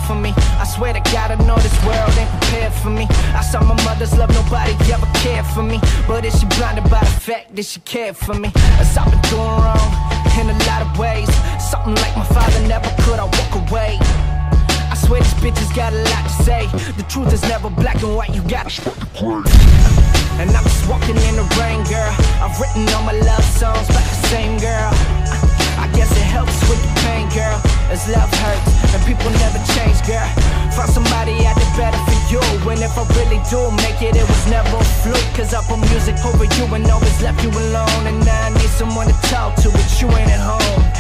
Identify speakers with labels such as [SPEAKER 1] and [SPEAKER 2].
[SPEAKER 1] for me. I swear to God, I know this world ain't prepared for me. I saw my mother's love, nobody ever cared for me. But is she blinded by the fact that she cared for me? As I've been doing wrong in a lot of ways, something like my father never could, I walk away. I swear this bitch has got a lot to say. The truth is never black and white, you gotta start to play. And I'm just walking in the rain, girl. I've written all my love songs about the same girl. I guess it helps with the pain, girl, as love hurts and people never change, girl. Find somebody out there better for you, and if I really do make it, it was never a fluke. Cause I put music over you and always left you alone, and now I need someone to talk to, but you ain't at home.